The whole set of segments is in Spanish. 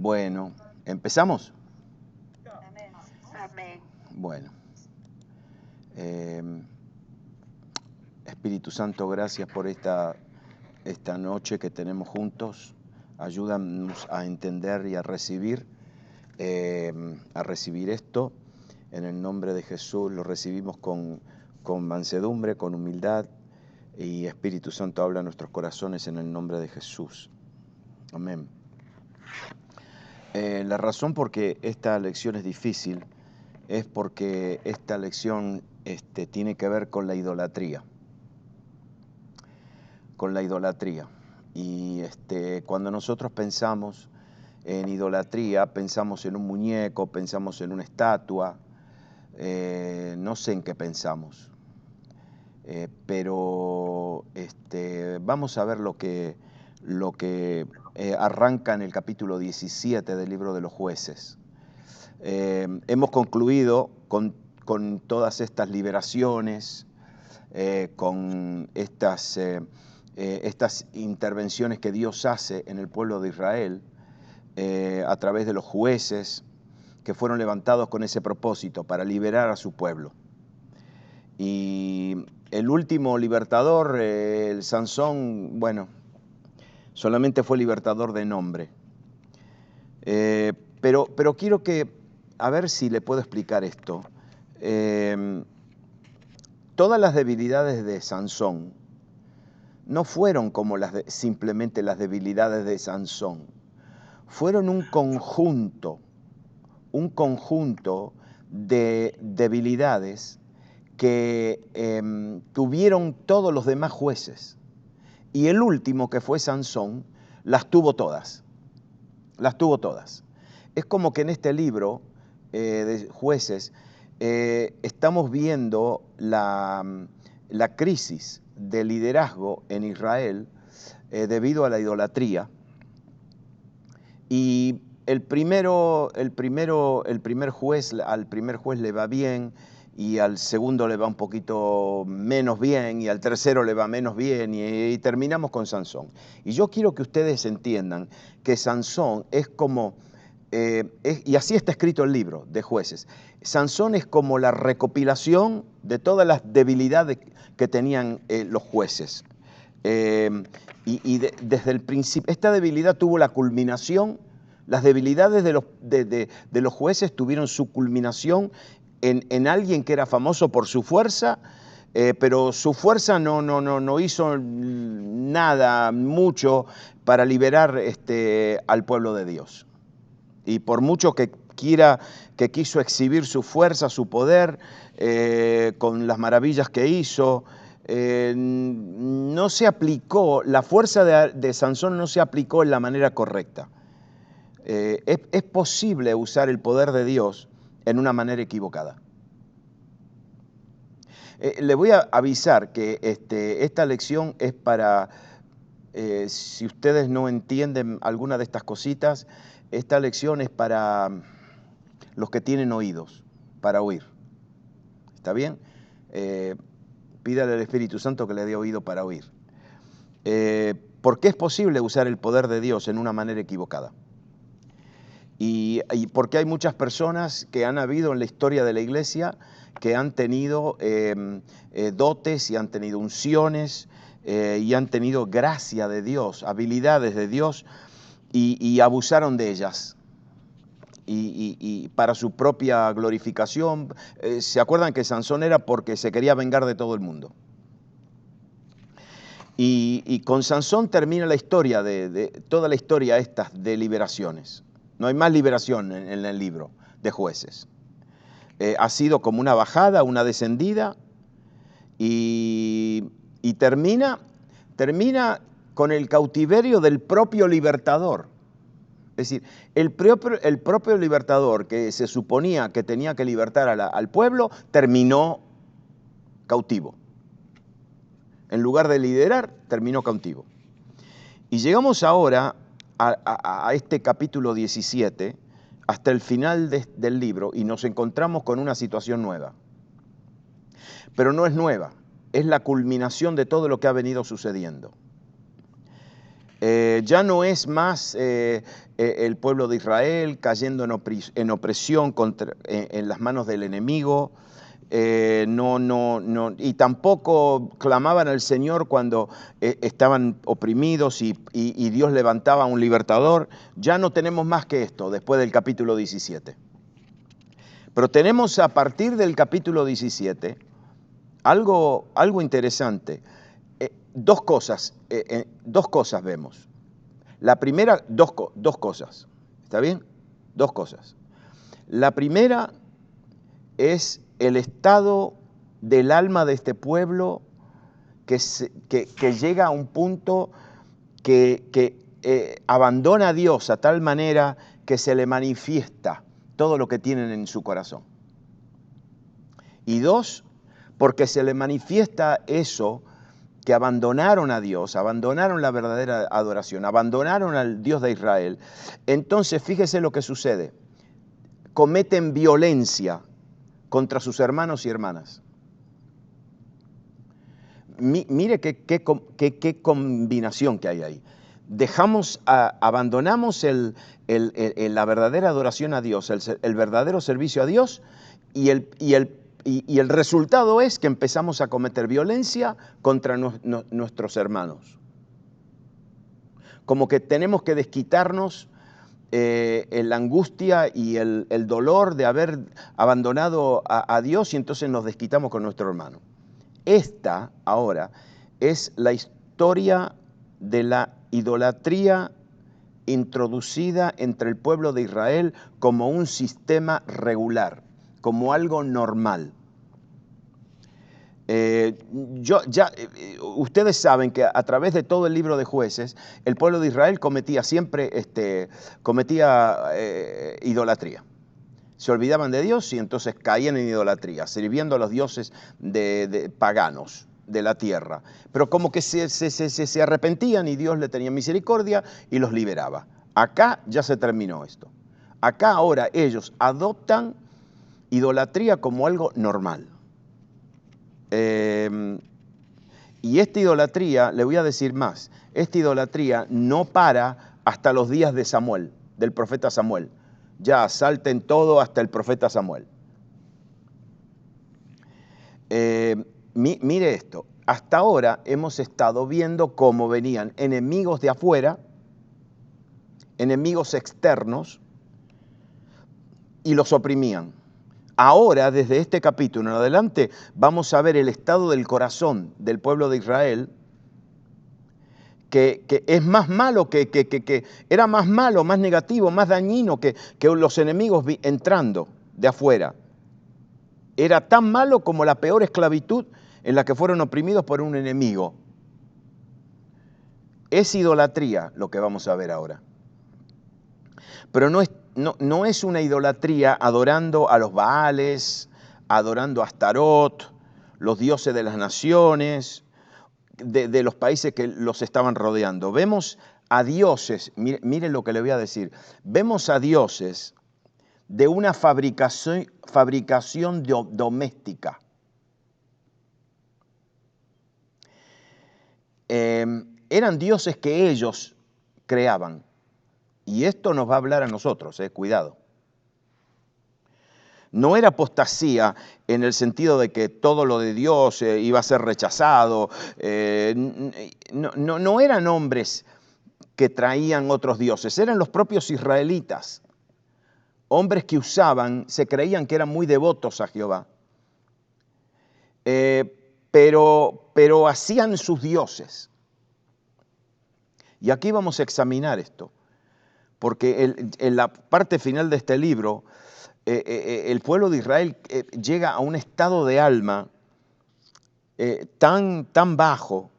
Bueno, ¿empezamos? Amén. Bueno. Espíritu Santo, gracias por esta noche que tenemos juntos. Ayúdanos a entender y a recibir esto. En el nombre de Jesús lo recibimos con mansedumbre, con humildad. Y Espíritu Santo, habla a nuestros corazones en el nombre de Jesús. Amén. La razón por qué esta lección es difícil es porque esta lección tiene que ver con la idolatría. Con la idolatría. Y cuando nosotros pensamos en idolatría, pensamos en un muñeco, pensamos en una estatua, no sé en qué pensamos. Pero vamos a ver lo que arranca en el capítulo 17 del libro de los Jueces. Hemos concluido con todas estas liberaciones, con estas intervenciones que Dios hace en el pueblo de Israel a través de los jueces que fueron levantados con ese propósito, para liberar a su pueblo. Y el último libertador, el Sansón, bueno, solamente fue libertador de nombre. Pero quiero a ver si le puedo explicar esto. Todas las debilidades de Sansón no fueron como simplemente las debilidades de Sansón. Fueron un conjunto de debilidades que tuvieron todos los demás jueces. Y el último, que fue Sansón, las tuvo todas. Las tuvo todas. Es como que en este libro de Jueces estamos viendo la crisis de liderazgo en Israel debido a la idolatría. Y al primer juez le va bien, y al segundo le va un poquito menos bien, y al tercero le va menos bien, y terminamos con Sansón. Y yo quiero que ustedes entiendan que Sansón es como, y así está escrito el libro de Jueces, Sansón es como la recopilación de todas las debilidades que tenían los jueces. Desde el principio, esta debilidad tuvo la culminación. Las debilidades de los jueces tuvieron su culminación en alguien que era famoso por su fuerza, pero su fuerza no hizo nada, mucho, para liberar al pueblo de Dios. Y por mucho que quiso exhibir su fuerza, su poder, con las maravillas que hizo, no se aplicó, la fuerza de Sansón no se aplicó en la manera correcta. Es posible usar el poder de Dios en una manera equivocada. Le voy a avisar que esta lección es para, si ustedes no entienden alguna de estas cositas, esta lección es para los que tienen oídos, para oír. ¿Está bien? Pídale al Espíritu Santo que le dé oído para oír. Porque es posible usar el poder de Dios en una manera equivocada. Y porque hay muchas personas que han habido en la historia de la iglesia que han tenido dotes y han tenido unciones y han tenido gracia de Dios, habilidades de Dios, y abusaron de ellas. Y para su propia glorificación. ¿Se acuerdan que Sansón era porque se quería vengar de todo el mundo? Y con Sansón termina la historia, toda la historia estas de liberaciones. No hay más liberación en el libro de Jueces. Ha sido como una bajada, una descendida, y termina con el cautiverio del propio libertador. Es decir, el propio libertador que se suponía que tenía que libertar al pueblo, terminó cautivo. En lugar de liderar, terminó cautivo. Y llegamos ahora a este capítulo 17, hasta el final del libro, y nos encontramos con una situación nueva. Pero no es nueva, es la culminación de todo lo que ha venido sucediendo. Ya no es más el pueblo de Israel cayendo en opresión en las manos del enemigo. Y tampoco clamaban al Señor cuando estaban oprimidos y Dios levantaba a un libertador. Ya no tenemos más que esto después del capítulo 17. Pero tenemos a partir del capítulo 17 algo interesante. Dos cosas vemos. La primera, dos cosas. ¿Está bien? Dos cosas. La primera es el estado del alma de este pueblo que llega a un punto que abandona a Dios a tal manera que se le manifiesta todo lo que tienen en su corazón. Y dos, porque se le manifiesta eso, que abandonaron a Dios, abandonaron la verdadera adoración, abandonaron al Dios de Israel. Entonces, fíjese lo que sucede. Cometen violencia contra sus hermanos y hermanas. Mire qué combinación que hay ahí. Abandonamos la verdadera adoración a Dios, el verdadero servicio a Dios, y el resultado es que empezamos a cometer violencia contra nuestros hermanos. Como que tenemos que desquitarnos la angustia y el dolor de haber abandonado a Dios, y entonces nos desquitamos con nuestro hermano. Esta, ahora, es la historia de la idolatría introducida entre el pueblo de Israel como un sistema regular, como algo normal. Ustedes saben que a través de todo el libro de Jueces, el pueblo de Israel cometía idolatría. Se olvidaban de Dios y entonces caían en idolatría, sirviendo a los dioses paganos de la tierra. Pero como que se arrepentían y Dios le tenía misericordia y los liberaba. Acá ya se terminó esto. Acá ahora ellos adoptan idolatría como algo normal. Y esta idolatría, le voy a decir más, esta idolatría no para hasta los días de Samuel, del profeta Samuel. Ya salten todo hasta el profeta Samuel. Mire esto, hasta ahora hemos estado viendo cómo venían enemigos de afuera, enemigos externos, y los oprimían. Ahora, desde este capítulo en adelante, vamos a ver el estado del corazón del pueblo de Israel, que es más malo, que era más malo, más negativo, más dañino que los enemigos entrando de afuera. Era tan malo como la peor esclavitud en la que fueron oprimidos por un enemigo. Es idolatría lo que vamos a ver ahora. Pero no es una idolatría adorando a los Baales, adorando a Astarot, los dioses de las naciones, de los países que los estaban rodeando. Vemos a dioses, miren lo que le voy a decir, vemos a dioses de una fabricación doméstica. Eran dioses que ellos creaban. Y esto nos va a hablar a nosotros, cuidado. No era apostasía en el sentido de que todo lo de Dios iba a ser rechazado. No eran hombres que traían otros dioses, eran los propios israelitas. Hombres que se creían que eran muy devotos a Jehová. Pero hacían sus dioses. Y aquí vamos a examinar esto. Porque en la parte final de este libro, el pueblo de Israel llega a un estado de alma tan bajo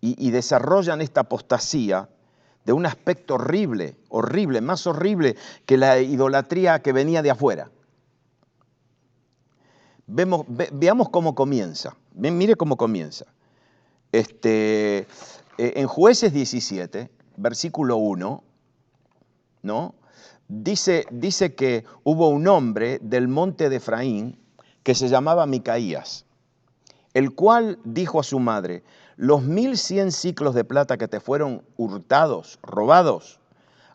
y desarrollan esta apostasía de un aspecto horrible, más horrible que la idolatría que venía de afuera. Veamos cómo comienza. Mire cómo comienza. En Jueces 17, versículo 1, ¿no? Dice que hubo un hombre del monte de Efraín que se llamaba Micaías, el cual dijo a su madre: los 1100 ciclos de plata que te fueron hurtados, robados,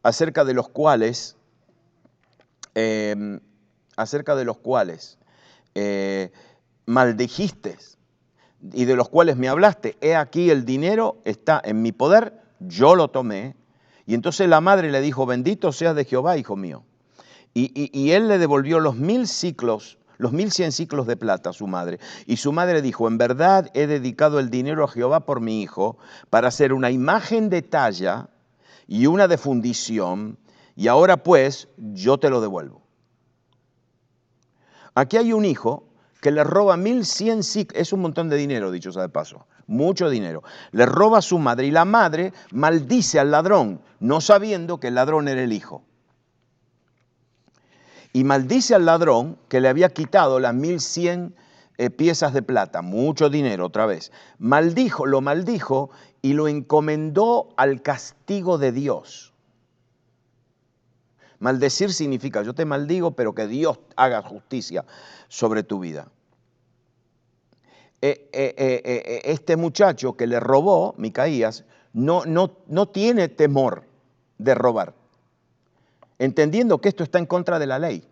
acerca de los cuales maldijiste y de los cuales me hablaste, he aquí el dinero está en mi poder, yo lo tomé. Y entonces la madre le dijo, bendito seas de Jehová, hijo mío. Y él le devolvió los 1100 ciclos de plata a su madre. Y su madre dijo, en verdad he dedicado el dinero a Jehová por mi hijo para hacer una imagen de talla y una de fundición, y ahora pues yo te lo devuelvo. Aquí hay un hijo que le roba 1100 ciclos, es un montón de dinero, dicho sea de paso, mucho dinero. Le roba a su madre y la madre maldice al ladrón, no sabiendo que el ladrón era el hijo. Y maldice al ladrón que le había quitado las 1100 piezas de plata, mucho dinero otra vez. Lo maldijo y lo encomendó al castigo de Dios. Maldecir significa, yo te maldigo, pero que Dios haga justicia sobre tu vida. Este muchacho que le robó, Micaías, no tiene temor de robar, entendiendo que esto está en contra de la ley.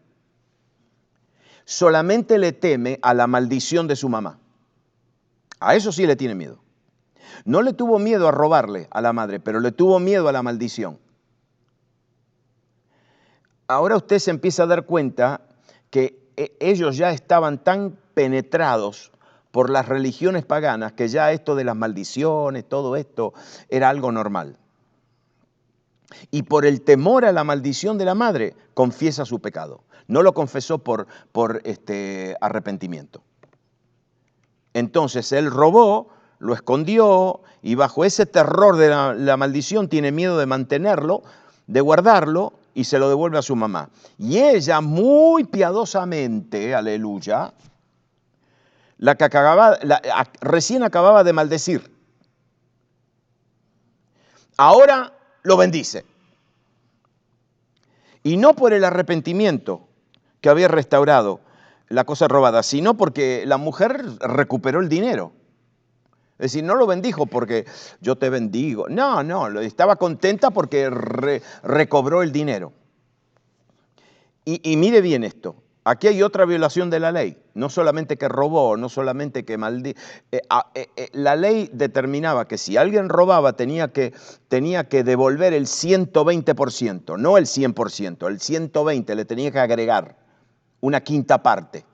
Solamente le teme a la maldición de su mamá. A eso sí le tiene miedo. No le tuvo miedo a robarle a la madre, pero le tuvo miedo a la maldición. Ahora usted se empieza a dar cuenta que ellos ya estaban tan penetrados por las religiones paganas que ya esto de las maldiciones, todo esto era algo normal. Y por el temor a la maldición de la madre, confiesa su pecado. No lo confesó por arrepentimiento. Entonces él robó, lo escondió y bajo ese terror de la maldición tiene miedo de mantenerlo, de guardarlo y se lo devuelve a su mamá. Y ella muy piadosamente, aleluya, recién acababa de maldecir. Ahora lo bendice. Y no por el arrepentimiento que había restaurado la cosa robada, sino porque la mujer recuperó el dinero. Es decir, no lo bendijo porque yo te bendigo. No, estaba contenta porque recobró el dinero. Y mire bien esto. Aquí hay otra violación de la ley. No solamente que robó, no solamente que maldijo. La ley determinaba que si alguien robaba tenía que devolver el 120%, no el 100%, el 120% le tenía que agregar una quinta parte.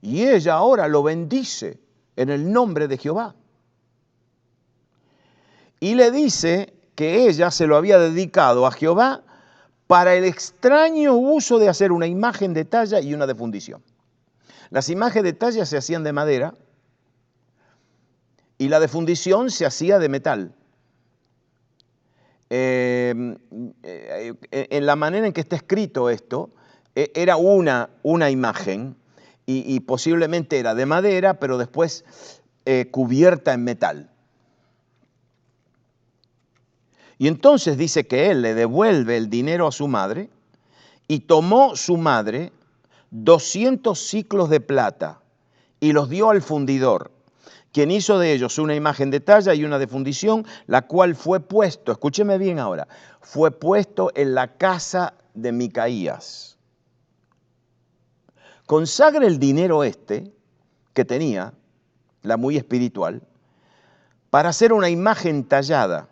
Y ella ahora lo bendice en el nombre de Jehová. Y le dice que ella se lo había dedicado a Jehová para el extraño uso de hacer una imagen de talla y una de fundición. Las imágenes de talla se hacían de madera y la de fundición se hacía de metal. En la manera en que está escrito esto, era una imagen y posiblemente era de madera, pero después cubierta en metal. Y entonces dice que él le devuelve el dinero a su madre y tomó su madre 200 ciclos de plata y los dio al fundidor, quien hizo de ellos una imagen de talla y una de fundición, la cual fue puesto, escúcheme bien ahora, fue puesto en la casa de Micaías. Consagra el dinero que tenía, la muy espiritual, para hacer una imagen tallada.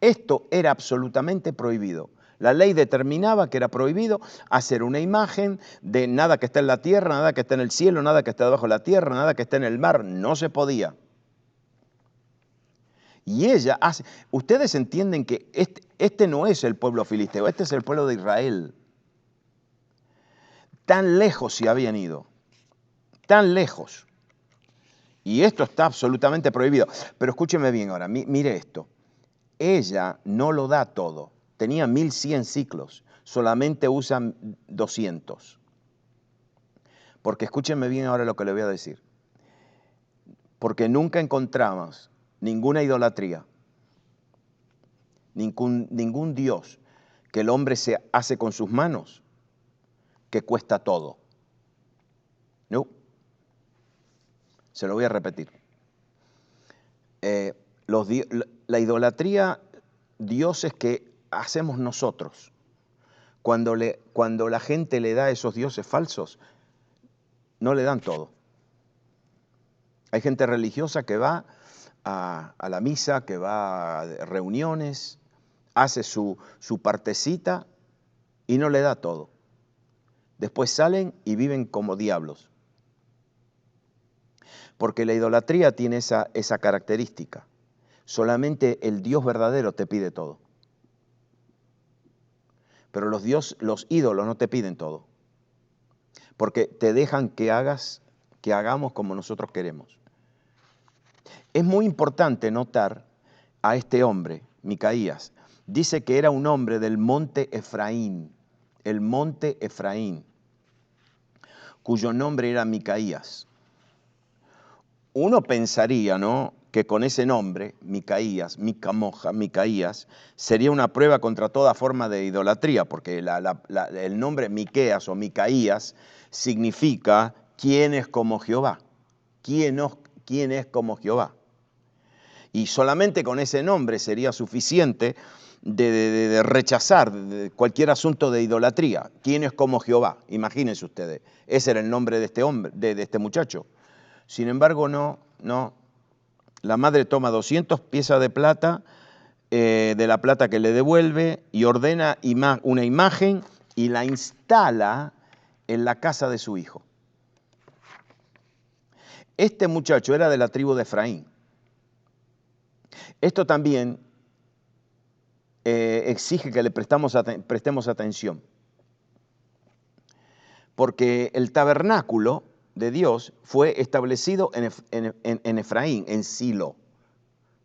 Esto era absolutamente prohibido. La ley determinaba que era prohibido hacer una imagen de nada que está en la tierra, nada que está en el cielo, nada que está debajo de la tierra, nada que está en el mar. No se podía. Y ella hace... Ustedes entienden que este no es el pueblo filisteo, este es el pueblo de Israel. Tan lejos se habían ido. Tan lejos. Y esto está absolutamente prohibido. Pero escúcheme bien ahora, mire esto. Ella no lo da todo. Tenía 1100 ciclos, solamente usan 200. Porque escúchenme bien ahora lo que le voy a decir. Porque nunca encontramos ninguna idolatría, ningún Dios que el hombre se hace con sus manos, que cuesta todo. No. Se lo voy a repetir. eh, la idolatría, dioses que hacemos nosotros. Cuando la gente le da a esos dioses falsos, no le dan todo. Hay gente religiosa que va a la misa, que va a reuniones, hace su partecita y no le da todo. Después salen y viven como diablos. Porque la idolatría tiene esa característica. Solamente el Dios verdadero te pide todo. Pero los ídolos no te piden todo. Porque te dejan que hagamos como nosotros queremos. Es muy importante notar a este hombre, Micaías. Dice que era un hombre del monte Efraín, el monte Efraín, cuyo nombre era Micaías. Uno pensaría, ¿no?, que con ese nombre, Micaías, Micaías, sería una prueba contra toda forma de idolatría, porque el nombre Miqueas o Micaías significa ¿quién es como Jehová? ¿Quién es como Jehová? Y solamente con ese nombre sería suficiente de rechazar cualquier asunto de idolatría. ¿Quién es como Jehová? Imagínense ustedes, ese era el nombre de este hombre, de este muchacho. Sin embargo, no. La madre toma 200 piezas de plata, de la plata que le devuelve, y ordena una imagen y la instala en la casa de su hijo. Este muchacho era de la tribu de Efraín. Esto también exige que le prestemos atención, porque el tabernáculo de Dios fue establecido en Efraín, en Silo,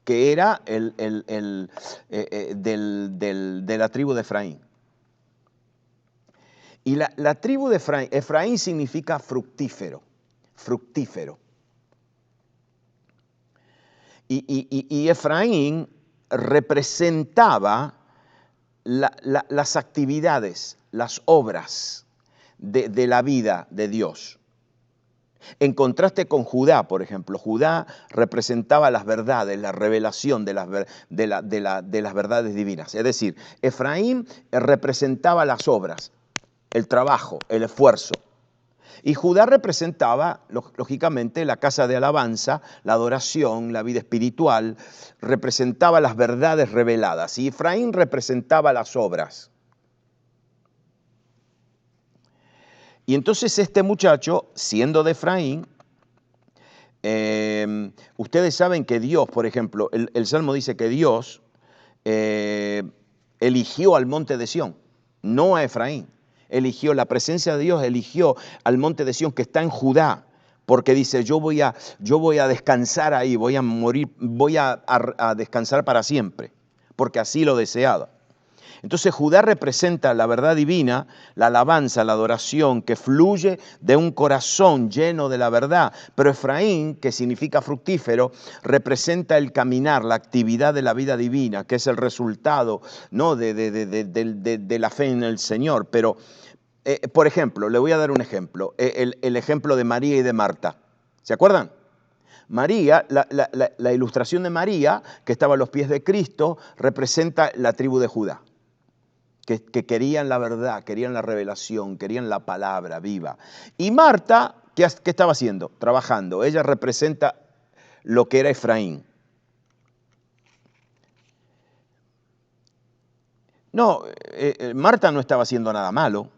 que era de la tribu de Efraín. Y la tribu de Efraín significa fructífero. Y Efraín representaba las actividades, las obras de la vida de Dios. En contraste con Judá, por ejemplo, Judá representaba las verdades, la revelación de las verdades divinas. Es decir, Efraín representaba las obras, el trabajo, el esfuerzo. Y Judá representaba, lógicamente, la casa de alabanza, la adoración, la vida espiritual, representaba las verdades reveladas. Y Efraín representaba las obras. Y entonces este muchacho, siendo de Efraín, ustedes saben que Dios, por ejemplo, el Salmo dice que Dios eligió al monte de Sión, no a Efraín. Eligió, la presencia de Dios eligió al monte de Sión que está en Judá, porque dice, yo voy a descansar ahí, voy a morir, voy a descansar para siempre, porque así lo deseaba. Entonces Judá representa la verdad divina, la alabanza, la adoración que fluye de un corazón lleno de la verdad. Pero Efraín, que significa fructífero, representa el caminar, la actividad de la vida divina, que es el resultado, ¿no?, de la fe en el Señor. Pero, por ejemplo, le voy a dar un ejemplo, el ejemplo de María y de Marta. ¿Se acuerdan? María, la ilustración de María, que estaba a los pies de Cristo, representa la tribu de Judá. Que querían la verdad, querían la revelación, querían la palabra viva. Y Marta, ¿qué estaba haciendo? Trabajando. Ella representa lo que era Efraín. No, Marta no estaba haciendo nada malo.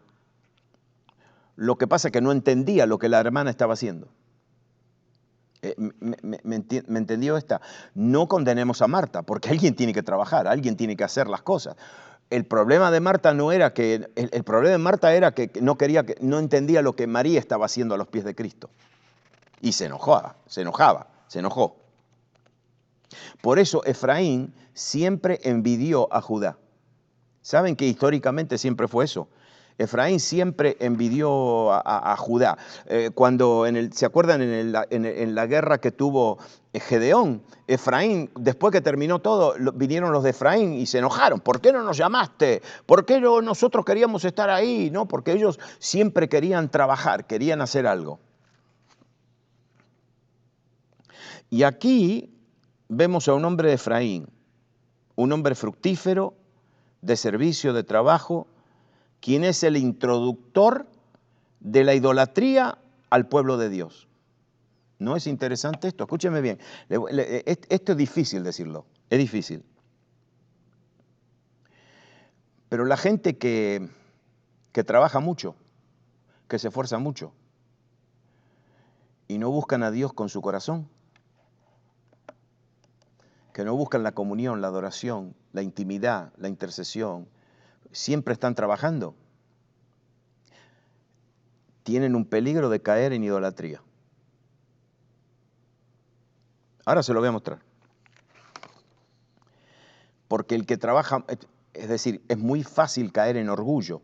Lo que pasa es que no entendía lo que la hermana estaba haciendo. ¿Me entendió esta? No condenemos a Marta, porque alguien tiene que trabajar, alguien tiene que hacer las cosas. El problema de Marta no era que, el problema de Marta era que no entendía lo que María estaba haciendo a los pies de Cristo. Y se enojó. Por eso Efraín siempre envidió a Judá. ¿Saben que históricamente siempre fue eso? Efraín siempre envidió a Judá. Cuando ¿se acuerdan en la guerra que tuvo Gedeón? Efraín, después que terminó todo, vinieron los de Efraín y se enojaron. ¿Por qué no nos llamaste? ¿Por qué no nosotros queríamos estar ahí? ¿No? Porque ellos siempre querían trabajar, querían hacer algo. Y aquí vemos a un hombre de Efraín, un hombre fructífero, de servicio, de trabajo, quien es el introductor de la idolatría al pueblo de Dios. ¿No es interesante esto? Escúcheme bien. Esto es difícil decirlo, es difícil. Pero la gente que trabaja mucho, que se esfuerza mucho y no buscan a Dios con su corazón, que no buscan la comunión, la adoración, la intimidad, la intercesión, siempre están trabajando, tienen un peligro de caer en idolatría. Ahora se lo voy a mostrar. Porque el que trabaja, es decir, es muy fácil caer en orgullo.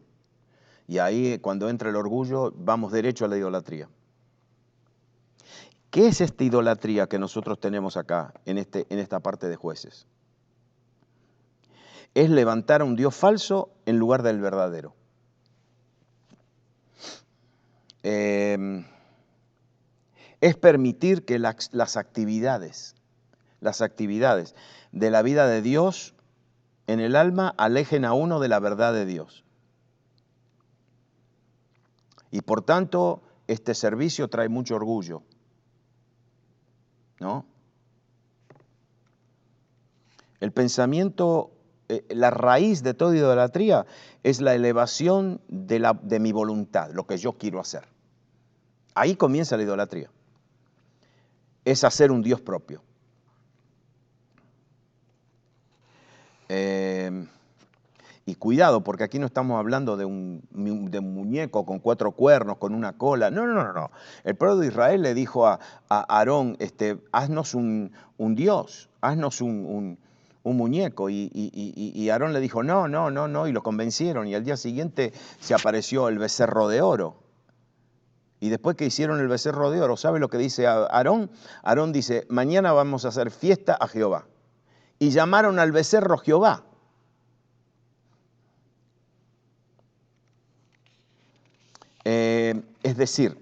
Y ahí cuando entra el orgullo vamos derecho a la idolatría. ¿Qué es esta idolatría que nosotros tenemos acá en esta parte de Jueces? Es levantar a un Dios falso en lugar del verdadero. Es permitir que las actividades de la vida de Dios en el alma alejen a uno de la verdad de Dios. Y por tanto, este servicio trae mucho orgullo, ¿no? El pensamiento, la raíz de toda idolatría es la elevación de mi voluntad, lo que yo quiero hacer. Ahí comienza la idolatría. Es hacer un Dios propio. Y cuidado, porque aquí no estamos hablando de un muñeco con 4 cuernos, con una cola. No. El pueblo de Israel le dijo a Aarón, haznos un Dios, haznos un muñeco. Y Aarón le dijo, no, y lo convencieron. Y al día siguiente se apareció el becerro de oro. Y después que hicieron el becerro de oro, ¿sabe lo que dice Aarón? Aarón dice, mañana vamos a hacer fiesta a Jehová. Y llamaron al becerro Jehová. Es decir,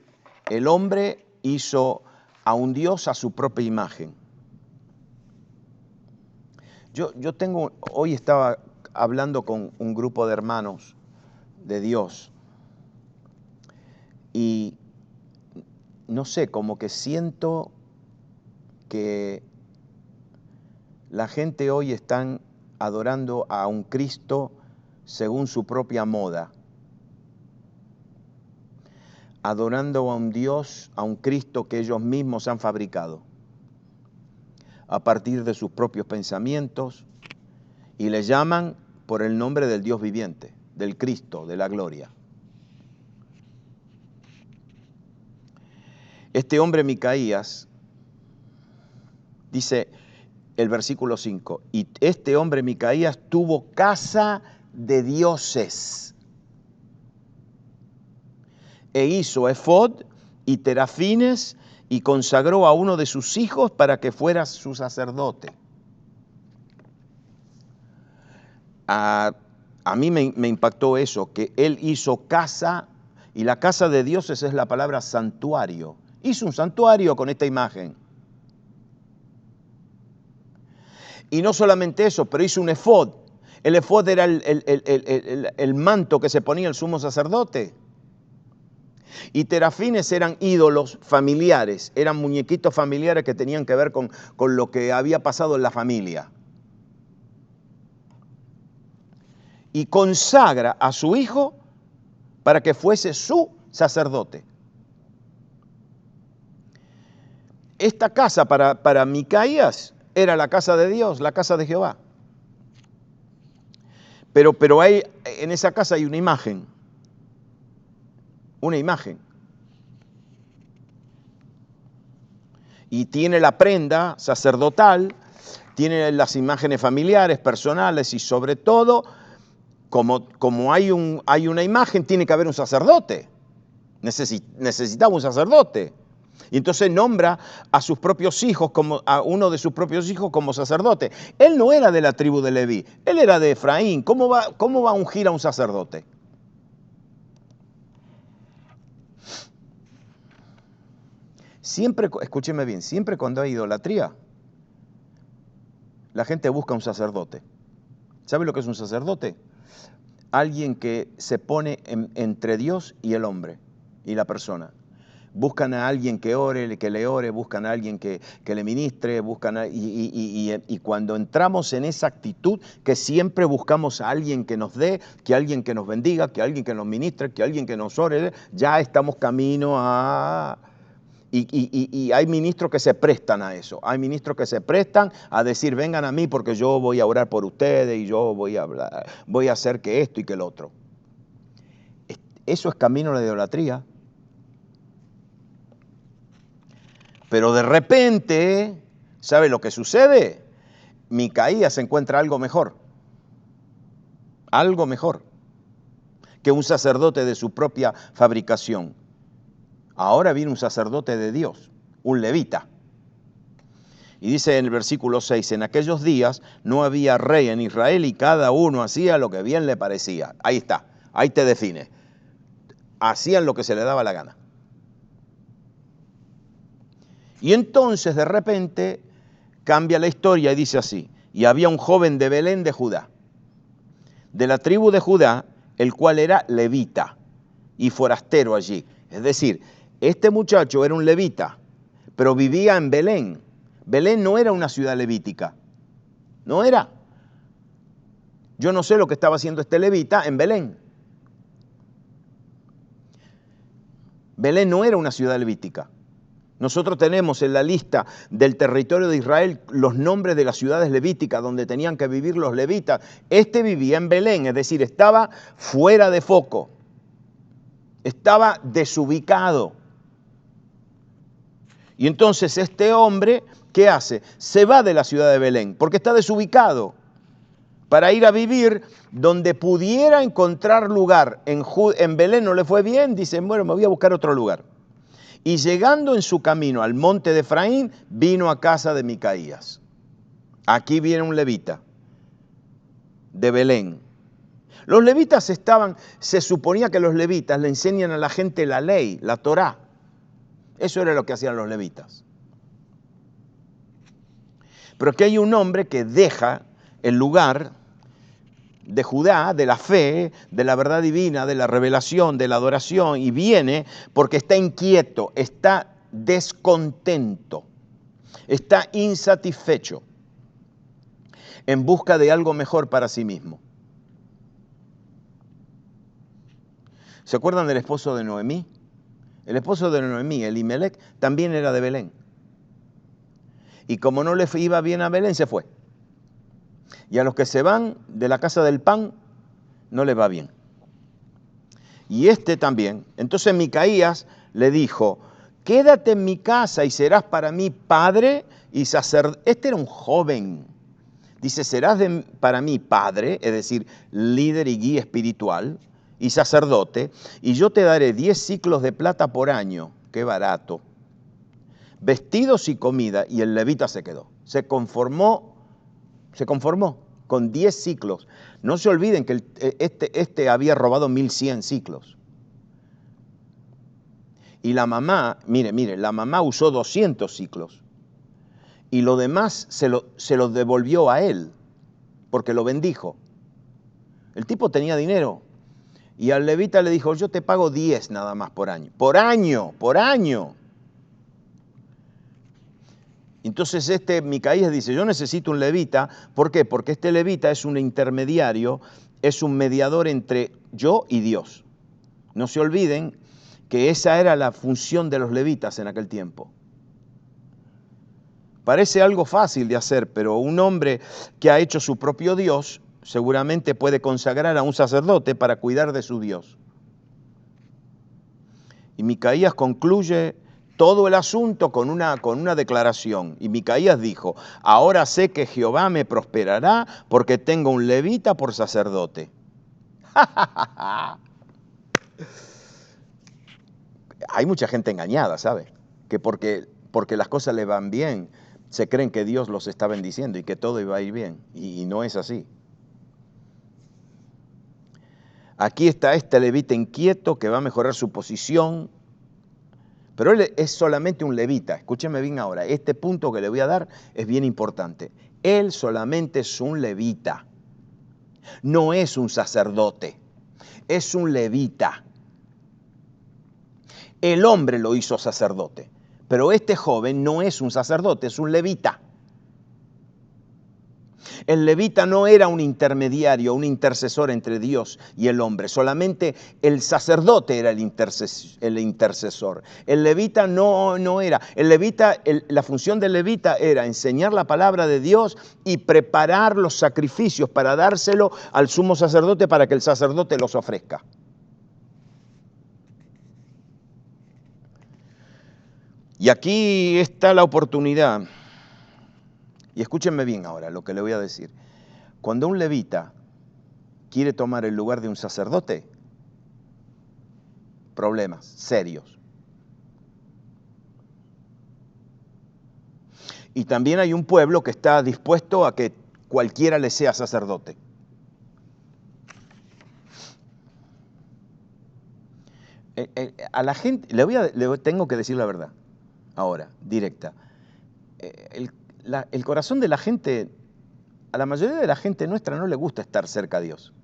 el hombre hizo a un Dios a su propia imagen. Hoy estaba hablando con un grupo de hermanos de Dios y no sé, como que siento que la gente hoy están adorando a un Cristo según su propia moda, adorando a un Dios, a un Cristo que ellos mismos han fabricado a partir de sus propios pensamientos y le llaman por el nombre del Dios viviente, del Cristo, de la gloria. Este hombre Micaías, dice el versículo 5, y este hombre Micaías tuvo casa de dioses e hizo efod y terafines y consagró a uno de sus hijos para que fuera su sacerdote. A mí me impactó eso, que él hizo casa, y la casa de dioses es la palabra santuario. Hizo un santuario con esta imagen. Y no solamente eso, pero hizo un efod. El efod era el manto que se ponía el sumo sacerdote. Y terafines eran ídolos familiares, eran muñequitos familiares que tenían que ver con lo que había pasado en la familia. Y consagra a su hijo para que fuese su sacerdote. Esta casa para Micaías era la casa de Dios, la casa de Jehová. Pero en esa casa hay una imagen. Una imagen. Y tiene la prenda sacerdotal, tiene las imágenes familiares, personales y sobre todo, como hay una imagen, tiene que haber un sacerdote. Necesitaba un sacerdote. Y entonces nombra a sus propios hijos, a uno de sus propios hijos como sacerdote. Él no era de la tribu de Leví, él era de Efraín. ¿Cómo va a ungir a un sacerdote? Siempre, escúcheme bien, siempre cuando hay idolatría, la gente busca un sacerdote. ¿Sabe lo que es un sacerdote? Alguien que se pone entre Dios y el hombre y la persona. Buscan a alguien que ore, que le ore, buscan a alguien que le ministre, y cuando entramos en esa actitud que siempre buscamos a alguien que nos dé, que alguien que nos bendiga, que alguien que nos ministre, que alguien que nos ore, ya estamos camino a... Y hay ministros que se prestan a eso, hay ministros que se prestan a decir, vengan a mí porque yo voy a orar por ustedes y yo voy a hablar, voy a hacer que esto y que el otro. Eso es camino a la idolatría. Pero de repente, ¿sabe lo que sucede? Micaías encuentra algo mejor que un sacerdote de su propia fabricación. Ahora viene un sacerdote de Dios, un levita. Y dice en el versículo 6, en aquellos días no había rey en Israel y cada uno hacía lo que bien le parecía. Ahí está, ahí te define. Hacían lo que se le daba la gana. Y entonces de repente cambia la historia y dice así, y había un joven de Belén de Judá, de la tribu de Judá, el cual era levita y forastero allí. Es decir, este muchacho era un levita, pero vivía en Belén. Belén no era una ciudad levítica, no era. Yo no sé lo que estaba haciendo este levita en Belén. Belén no era una ciudad levítica. Nosotros tenemos en la lista del territorio de Israel los nombres de las ciudades levíticas donde tenían que vivir los levitas. Este vivía en Belén, es decir, estaba fuera de foco, estaba desubicado. Y entonces este hombre, ¿qué hace? Se va de la ciudad de Belén, porque está desubicado, para ir a vivir donde pudiera encontrar lugar. En Belén no le fue bien, dice, bueno, me voy a buscar otro lugar. Y llegando en su camino al monte de Efraín, vino a casa de Micaías. Aquí viene un levita de Belén. Los levitas se suponía que los levitas le enseñan a la gente la ley, la Torá. Eso era lo que hacían los levitas. Pero aquí hay un hombre que deja el lugar de Judá, de la fe, de la verdad divina, de la revelación, de la adoración, y viene porque está inquieto, está descontento, está insatisfecho, en busca de algo mejor para sí mismo. ¿Se acuerdan del esposo de Noemí? El esposo de Noemí, Elimelec, también era de Belén. Y como no le iba bien a Belén, se fue. Y a los que se van de la casa del pan, no les va bien. Y este también. Entonces Micaías le dijo, quédate en mi casa y serás para mí padre y sacerdote. Este era un joven. Dice, serás para mí padre, es decir, líder y guía espiritual, y sacerdote, y yo te daré 10 siclos de plata por año. Qué barato. Vestidos y comida. Y el levita se quedó. Se conformó con 10 siclos. No se olviden que este había robado 1100 siclos. Y la mamá, mire, la mamá usó 200 siclos. Y lo demás se lo devolvió a él, porque lo bendijo. El tipo tenía dinero. Y al levita le dijo, yo te pago 10 nada más por año. Por año. Entonces Micaías dice, yo necesito un levita. ¿Por qué? Porque este levita es un intermediario, es un mediador entre yo y Dios. No se olviden que esa era la función de los levitas en aquel tiempo. Parece algo fácil de hacer, pero un hombre que ha hecho su propio Dios seguramente puede consagrar a un sacerdote para cuidar de su Dios. Y Micaías concluye todo el asunto con una declaración. Y Micaías dijo, ahora sé que Jehová me prosperará porque tengo un levita por sacerdote. Hay mucha gente engañada, ¿sabe? Que porque las cosas le van bien, se creen que Dios los está bendiciendo y que todo iba a ir bien. Y no es así. Aquí está este levita inquieto que va a mejorar su posición, Pero él es solamente un levita. Escúcheme bien ahora, este punto que le voy a dar es bien importante. Él solamente es un levita, no es un sacerdote, es un levita. El hombre lo hizo sacerdote, pero este joven no es un sacerdote, es un levita. El levita no era un intermediario, un intercesor entre Dios y el hombre, solamente el sacerdote era el intercesor. El levita no era. El levita, la función del levita era enseñar la palabra de Dios y preparar los sacrificios para dárselo al sumo sacerdote para que el sacerdote los ofrezca. Y aquí está la oportunidad. Y escúchenme bien ahora lo que le voy a decir. Cuando un levita quiere tomar el lugar de un sacerdote, problemas serios. Y también hay un pueblo que está dispuesto a que cualquiera le sea sacerdote. A la gente, tengo que decir la verdad, ahora, directa. El corazón de la gente, a la mayoría de la gente nuestra no le gusta estar cerca a Dios.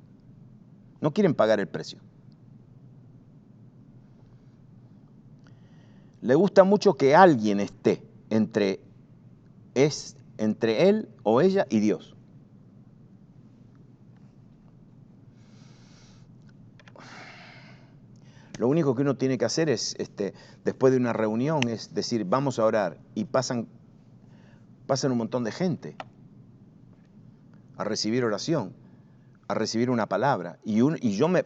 No quieren pagar el precio. Le gusta mucho que alguien esté entre él o ella y Dios. Lo único que uno tiene que hacer es, después de una reunión, es decir, vamos a orar, y pasan un montón de gente a recibir oración, a recibir una palabra,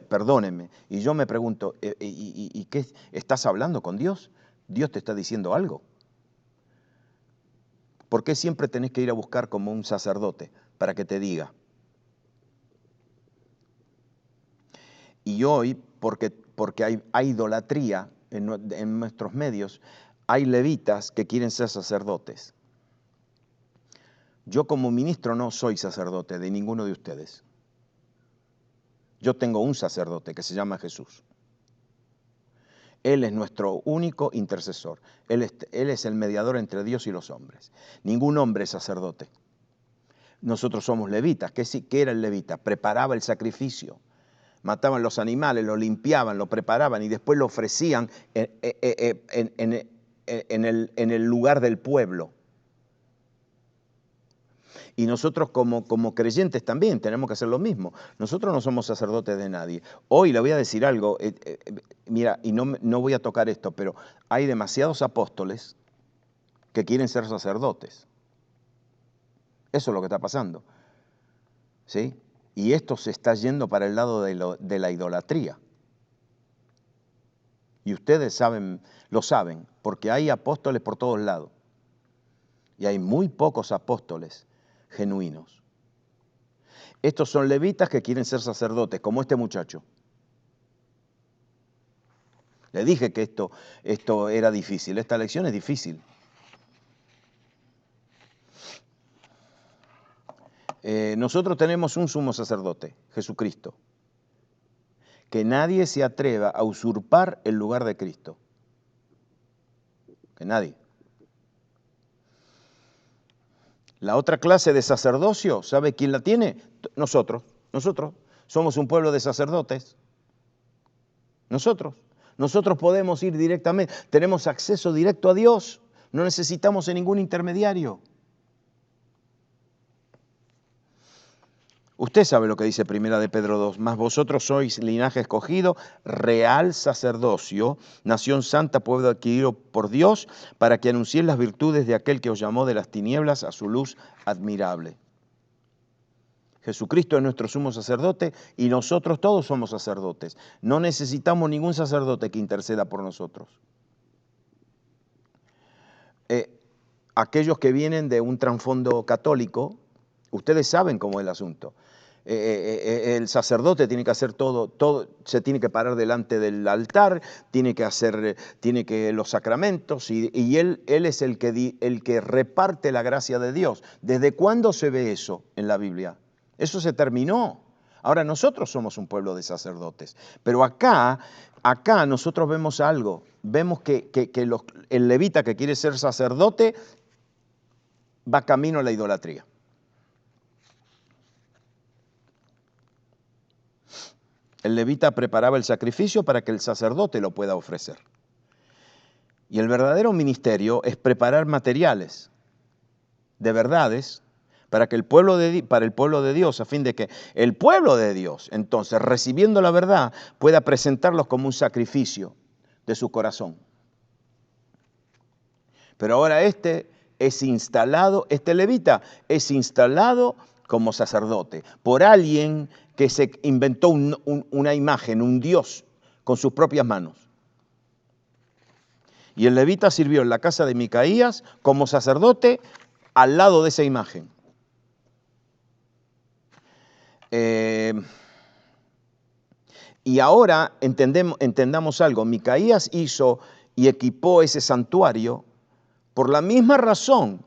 perdónenme, y yo me pregunto, ¿y qué? ¿Estás hablando con Dios? ¿Dios te está diciendo algo? ¿Por qué siempre tenés que ir a buscar como un sacerdote para que te diga? Y hoy, porque hay idolatría en nuestros medios, hay levitas que quieren ser sacerdotes. Yo como ministro no soy sacerdote de ninguno de ustedes. Yo tengo un sacerdote que se llama Jesús. Él es nuestro único intercesor. Él es el mediador entre Dios y los hombres. Ningún hombre es sacerdote. Nosotros somos levitas. ¿Qué era el levita? Preparaba el sacrificio. Mataban los animales, lo limpiaban, lo preparaban y después lo ofrecían en el lugar del pueblo. Y nosotros como creyentes también tenemos que hacer lo mismo. Nosotros no somos sacerdotes de nadie. Hoy le voy a decir algo, mira, y no voy a tocar esto, pero hay demasiados apóstoles que quieren ser sacerdotes. Eso es lo que está pasando. ¿Sí? Y esto se está yendo para el lado de la idolatría. Y ustedes lo saben, porque hay apóstoles por todos lados. Y hay muy pocos apóstoles genuinos. Estos son levitas que quieren ser sacerdotes, como este muchacho. Le dije que esto era difícil, esta lección es difícil. Nosotros tenemos un sumo sacerdote, Jesucristo. Que nadie se atreva a usurpar el lugar de Cristo. Que nadie. La otra clase de sacerdocio, ¿sabe quién la tiene? Nosotros. Nosotros somos un pueblo de sacerdotes. Nosotros podemos ir directamente, tenemos acceso directo a Dios, no necesitamos de ningún intermediario. Usted sabe lo que dice Primera de Pedro 2, mas vosotros sois linaje escogido, real sacerdocio, nación santa, pueblo adquirido por Dios, para que anunciéis las virtudes de aquel que os llamó de las tinieblas a su luz admirable. Jesucristo es nuestro sumo sacerdote y nosotros todos somos sacerdotes. No necesitamos ningún sacerdote que interceda por nosotros. Aquellos que vienen de un trasfondo católico, ustedes saben cómo es el asunto. El sacerdote tiene que hacer todo, se tiene que parar delante del altar, tiene que los sacramentos y él es el que reparte la gracia de Dios. ¿Desde cuándo se ve eso en la Biblia? Eso se terminó. Ahora nosotros somos un pueblo de sacerdotes, pero acá nosotros vemos algo. Vemos que el levita que quiere ser sacerdote va camino a la idolatría. El levita preparaba el sacrificio para que el sacerdote lo pueda ofrecer. Y el verdadero ministerio es preparar materiales de verdades para el pueblo de Dios, a fin de que el pueblo de Dios, entonces, recibiendo la verdad, pueda presentarlos como un sacrificio de su corazón. Pero ahora este levita es instalado como sacerdote por alguien que se inventó una imagen, un dios, con sus propias manos. Y el levita sirvió en la casa de Micaías como sacerdote al lado de esa imagen. Y ahora entendamos algo. Micaías hizo y equipó ese santuario por la misma razón,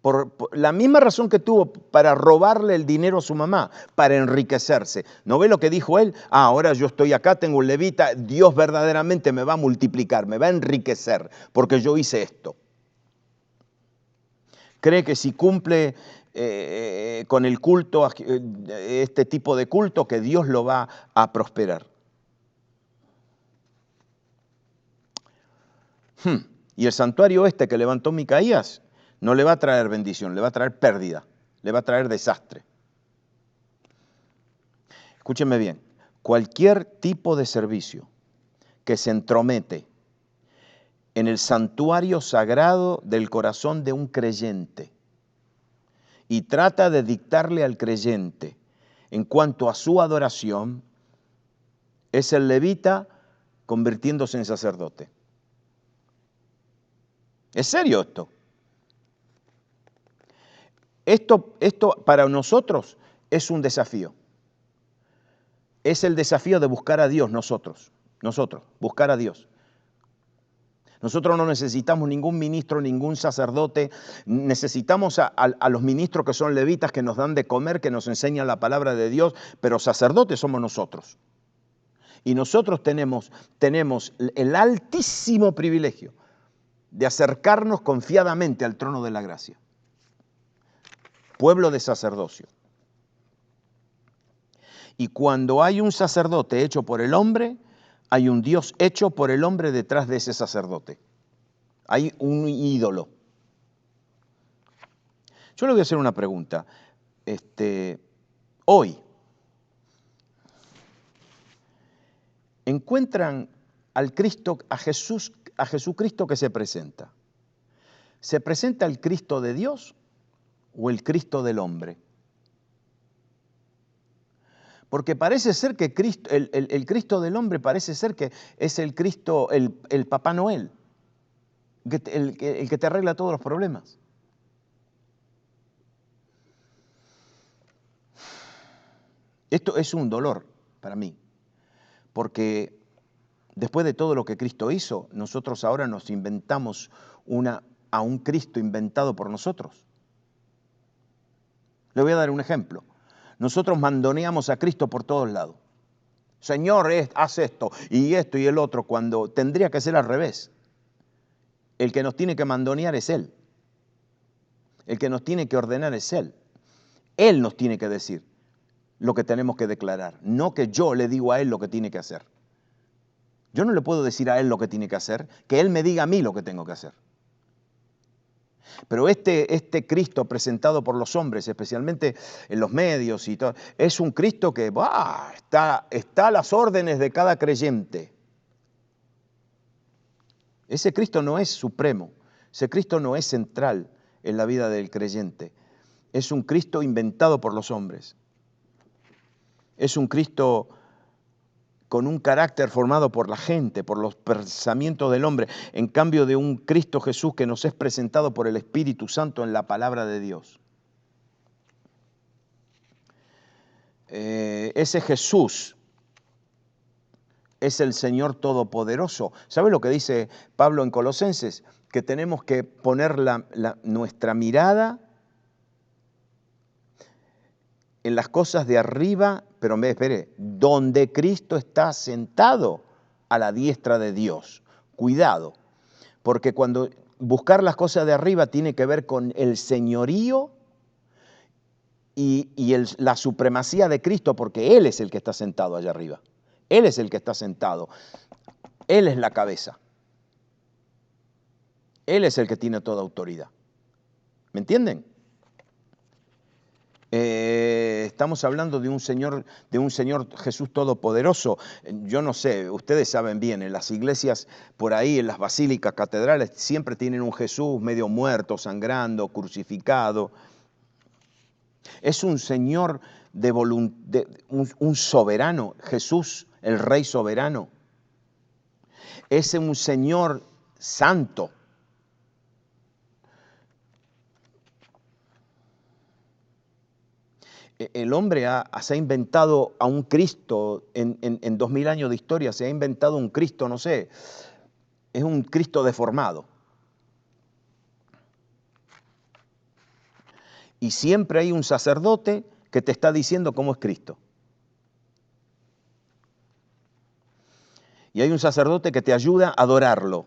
por la misma razón que tuvo para robarle el dinero a su mamá, para enriquecerse. ¿No ve lo que dijo él? Ahora yo estoy acá, tengo un levita, Dios verdaderamente me va a multiplicar, me va a enriquecer, porque yo hice esto. Cree que si cumple con el culto, este tipo de culto, que Dios lo va a prosperar. Y el santuario que levantó Micaías no le va a traer bendición, le va a traer pérdida, le va a traer desastre. Escúchenme bien, cualquier tipo de servicio que se entromete en el santuario sagrado del corazón de un creyente y trata de dictarle al creyente en cuanto a su adoración, es el levita convirtiéndose en sacerdote. ¿Es serio esto? Esto para nosotros es un desafío. Es el desafío de buscar a Dios nosotros, buscar a Dios. Nosotros no necesitamos ningún ministro, ningún sacerdote, necesitamos a los ministros que son levitas, que nos dan de comer, que nos enseñan la palabra de Dios, pero sacerdotes somos nosotros. Y nosotros tenemos el altísimo privilegio de acercarnos confiadamente al trono de la gracia. Pueblo de sacerdocio. Y cuando hay un sacerdote hecho por el hombre, hay un Dios hecho por el hombre detrás de ese sacerdote. Hay un ídolo. Yo le voy a hacer una pregunta. Hoy, ¿encuentran al Cristo, a Jesucristo que se presenta? ¿Se presenta el Cristo de Dios o el Cristo del hombre? Porque parece ser que el Cristo del hombre parece ser que es el Cristo, el Papá Noel, el que te arregla todos los problemas. Esto es un dolor para mí, porque después de todo lo que Cristo hizo, nosotros ahora nos inventamos a un Cristo inventado por nosotros. Le voy a dar un ejemplo. Nosotros mandoneamos a Cristo por todos lados. Señor, haz esto y el otro, cuando tendría que ser al revés. El que nos tiene que mandonear es Él. El que nos tiene que ordenar es Él. Él nos tiene que decir lo que tenemos que declarar, no que yo le digo a Él lo que tiene que hacer. Yo no le puedo decir a Él lo que tiene que hacer, que Él me diga a mí lo que tengo que hacer. Pero este Cristo presentado por los hombres, especialmente en los medios y todo, es un Cristo que está a las órdenes de cada creyente. Ese Cristo no es supremo, ese Cristo no es central en la vida del creyente. Es un Cristo inventado por los hombres. Es un Cristo con un carácter formado por la gente, por los pensamientos del hombre, en cambio de un Cristo Jesús que nos es presentado por el Espíritu Santo en la palabra de Dios. Ese Jesús es el Señor Todopoderoso. ¿Sabe lo que dice Pablo en Colosenses? Que tenemos que poner nuestra mirada en las cosas de arriba, pero espere, donde Cristo está sentado a la diestra de Dios. Cuidado, porque cuando buscar las cosas de arriba tiene que ver con el señorío y la supremacía de Cristo, porque Él es el que está sentado allá arriba. Él es el que está sentado. Él es la cabeza. Él es el que tiene toda autoridad. ¿Me entienden? Estamos hablando de un Señor Jesús Todopoderoso. Yo no sé, ustedes saben bien, en las iglesias por ahí, en las basílicas, catedrales, siempre tienen un Jesús medio muerto, sangrando, crucificado. Es un Señor un soberano, Jesús, el Rey soberano. Es un Señor santo. El hombre se ha inventado a un Cristo en 2000 años de historia, se ha inventado un Cristo, no sé, es un Cristo deformado. Y siempre hay un sacerdote que te está diciendo cómo es Cristo. Y hay un sacerdote que te ayuda a adorarlo.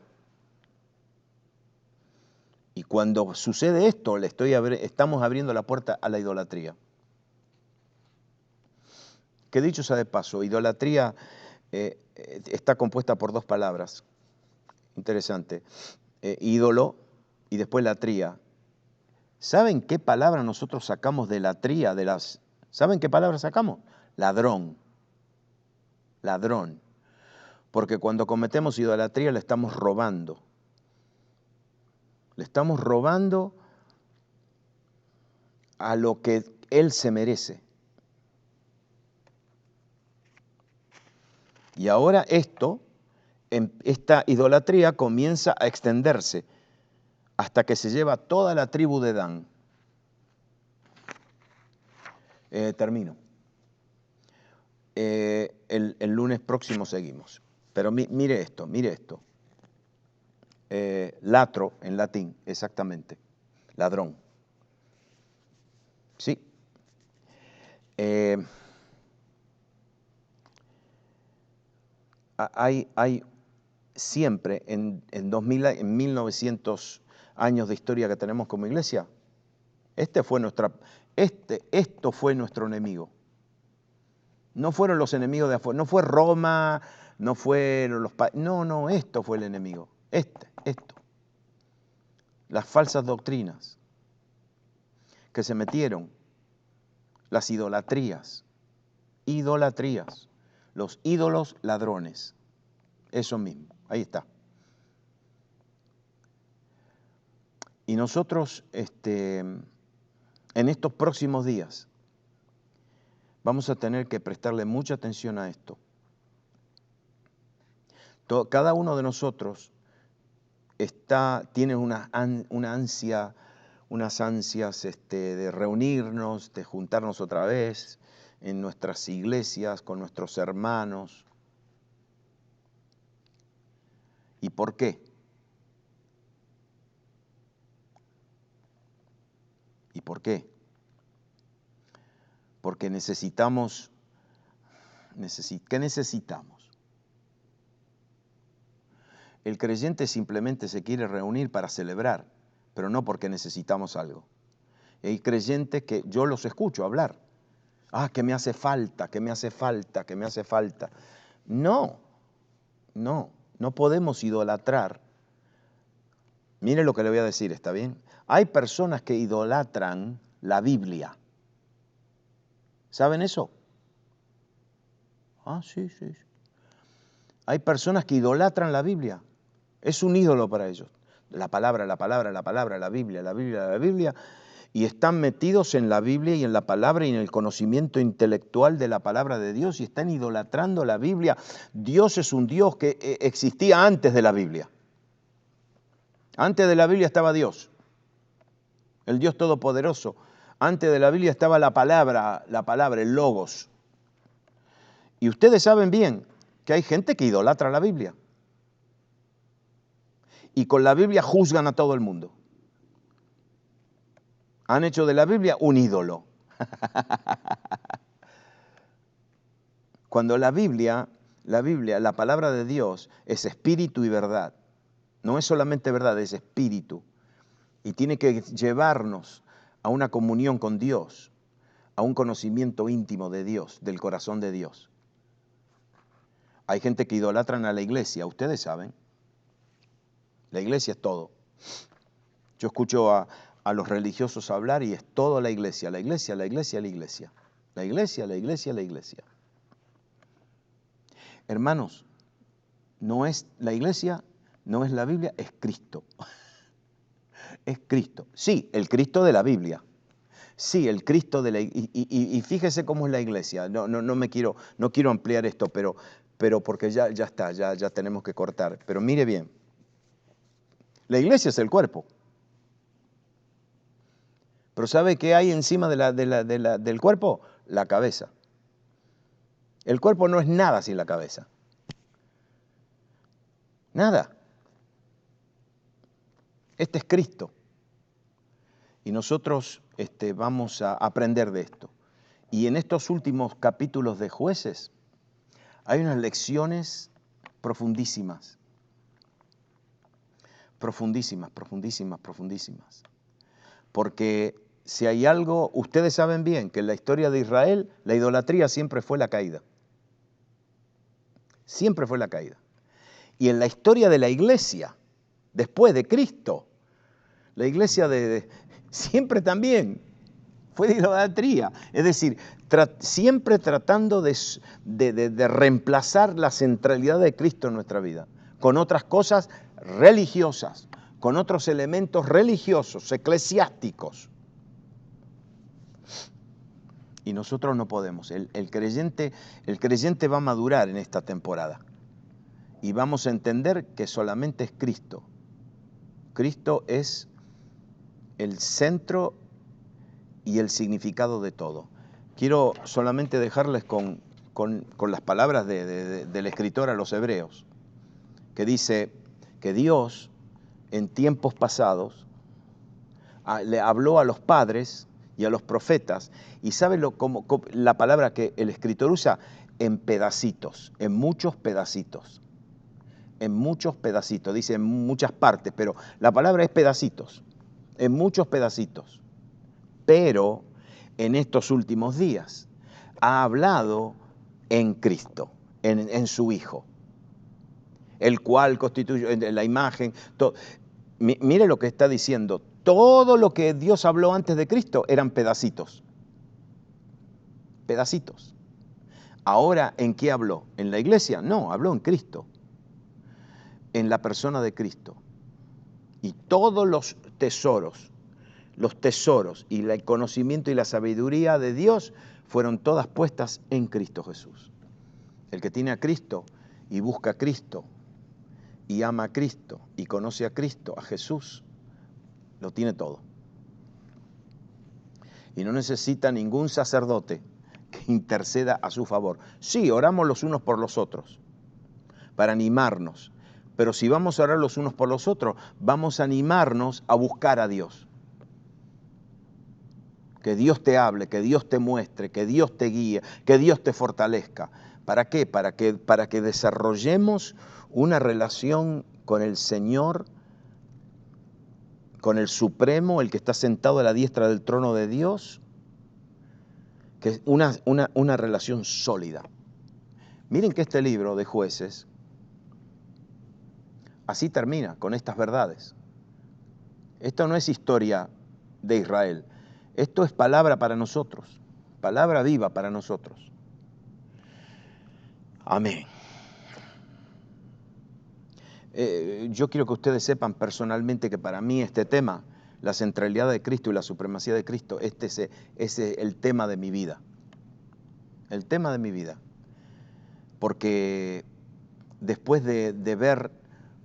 Y cuando sucede esto, estamos abriendo la puerta a la idolatría. Que dicho sea de paso, idolatría está compuesta por dos palabras. Interesante. Ídolo y después latría. ¿Saben qué palabra nosotros sacamos de latría? ¿Saben qué palabra sacamos? Ladrón. Ladrón. Porque cuando cometemos idolatría le estamos robando. Le estamos robando a lo que Él se merece. Y ahora esta idolatría comienza a extenderse hasta que se lleva toda la tribu de Dan. Termino. El lunes próximo seguimos. Pero mire esto. Latro en latín, exactamente. Ladrón. Sí. Hay siempre en 1900 años de historia que tenemos como iglesia, esto fue nuestro enemigo. No fueron los enemigos de afuera, no fue Roma, no fueron no, esto fue el enemigo. Esto. Las falsas doctrinas que se metieron, las idolatrías, los ídolos ladrones, eso mismo, ahí está. Y nosotros, en estos próximos días, vamos a tener que prestarle mucha atención a esto. Cada uno de nosotros tiene unas ansias de reunirnos, de juntarnos otra vez en nuestras iglesias, con nuestros hermanos. ¿Y por qué? ¿Y por qué? Porque ¿qué necesitamos? El creyente simplemente se quiere reunir para celebrar, pero no porque necesitamos algo. Hay creyentes que yo los escucho hablar. Que me hace falta. No podemos idolatrar. Mire lo que le voy a decir, ¿está bien? Hay personas que idolatran la Biblia. ¿Saben eso? Sí. Hay personas que idolatran la Biblia. Es un ídolo para ellos. La palabra, la Biblia. Y están metidos en la Biblia y en la palabra y en el conocimiento intelectual de la palabra de Dios y están idolatrando la Biblia. Dios es un Dios que existía antes de la Biblia. Antes de la Biblia estaba Dios, el Dios Todopoderoso. Antes de la Biblia estaba la palabra, el Logos. Y ustedes saben bien que hay gente que idolatra la Biblia. Y con la Biblia juzgan a todo el mundo. Han hecho de la Biblia un ídolo. Cuando la Biblia, la palabra de Dios es espíritu y verdad. No es solamente verdad, es espíritu. Y tiene que llevarnos a una comunión con Dios, a un conocimiento íntimo de Dios, del corazón de Dios. Hay gente que idolatran a la iglesia, ustedes saben. La iglesia es todo. Yo escucho a los religiosos hablar y es todo la iglesia, la iglesia, la iglesia, la iglesia. La iglesia, la iglesia, la iglesia. Hermanos, no es la iglesia, no es la Biblia, es Cristo. Es Cristo. Sí, el Cristo de la Biblia. Sí, el Cristo de la y fíjese cómo es la iglesia. No quiero ampliar esto, pero porque ya está, ya tenemos que cortar. Pero mire bien, la iglesia es el cuerpo. Pero ¿sabe qué hay encima del cuerpo? La cabeza. El cuerpo no es nada sin la cabeza. Nada. Este es Cristo. Y nosotros vamos a aprender de esto. Y en estos últimos capítulos de Jueces hay unas lecciones profundísimas. Profundísimas, profundísimas, profundísimas. Porque si hay algo, ustedes saben bien que en la historia de Israel la idolatría siempre fue la caída. Siempre fue la caída. Y en la historia de la iglesia, después de Cristo, la iglesia siempre también fue de idolatría. Es decir, siempre tratando de reemplazar la centralidad de Cristo en nuestra vida con otras cosas religiosas, con otros elementos religiosos, eclesiásticos. Y nosotros no podemos. El creyente va a madurar en esta temporada. Y vamos a entender que solamente es Cristo. Cristo es el centro y el significado de todo. Quiero solamente dejarles con las palabras del escritor a los Hebreos, que dice que Dios en tiempos pasados le habló a los padres y a los profetas, y ¿sabe la palabra que el escritor usa? En pedacitos, en muchos pedacitos. En muchos pedacitos, dice en muchas partes, pero la palabra es pedacitos, en muchos pedacitos. Pero en estos últimos días ha hablado en Cristo, en su Hijo, el cual constituye la imagen. Mire lo que está diciendo, todo lo que Dios habló antes de Cristo eran pedacitos, pedacitos. Ahora, ¿en qué habló? ¿En la iglesia? No, habló en Cristo, en la persona de Cristo. Y todos los tesoros y el conocimiento y la sabiduría de Dios fueron todas puestas en Cristo Jesús. El que tiene a Cristo y busca a Cristo y ama a Cristo y conoce a Cristo, a Jesús, lo tiene todo. Y no necesita ningún sacerdote que interceda a su favor. Sí, oramos los unos por los otros para animarnos, pero si vamos a orar los unos por los otros, vamos a animarnos a buscar a Dios. Que Dios te hable, que Dios te muestre, que Dios te guíe, que Dios te fortalezca. ¿Para qué? Para que desarrollemos una relación con el Señor, con el Supremo, el que está sentado a la diestra del trono de Dios, que es una relación sólida. Miren que este libro de Jueces así termina, con estas verdades. Esto no es historia de Israel. Esto es palabra para nosotros, palabra viva para nosotros. Amén. Yo quiero que ustedes sepan personalmente que para mí este tema, la centralidad de Cristo y la supremacía de Cristo, este es el tema de mi vida. El tema de mi vida. Porque después de ver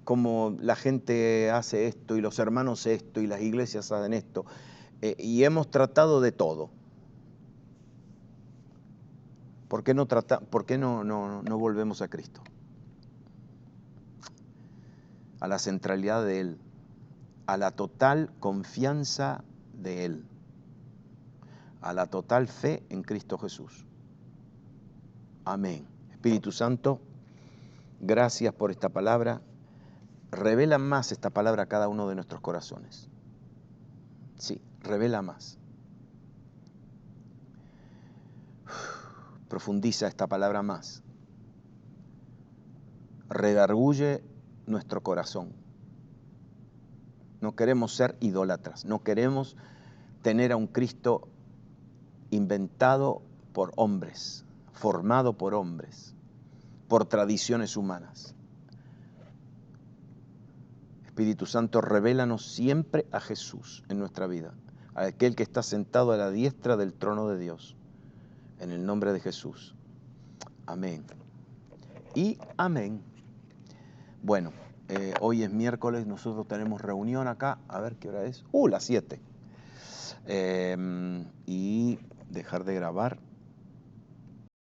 cómo la gente hace esto y los hermanos esto y las iglesias hacen esto, y hemos tratado de todo. ¿Por qué no volvemos a Cristo? A la centralidad de Él, a la total confianza de Él, a la total fe en Cristo Jesús. Amén. Espíritu Santo, gracias por esta palabra. Revela más esta palabra a cada uno de nuestros corazones. Sí, revela más. Profundiza esta palabra más. Redarguye nuestro corazón. No queremos ser idólatras, no queremos tener a un Cristo inventado por hombres, formado por hombres, por tradiciones humanas. Espíritu Santo, revélanos siempre a Jesús en nuestra vida, a aquel que está sentado a la diestra del trono de Dios. En el nombre de Jesús. Amén. Y amén. Bueno, hoy es miércoles, nosotros tenemos reunión acá. A ver qué hora es. Las 7. Y dejar de grabar.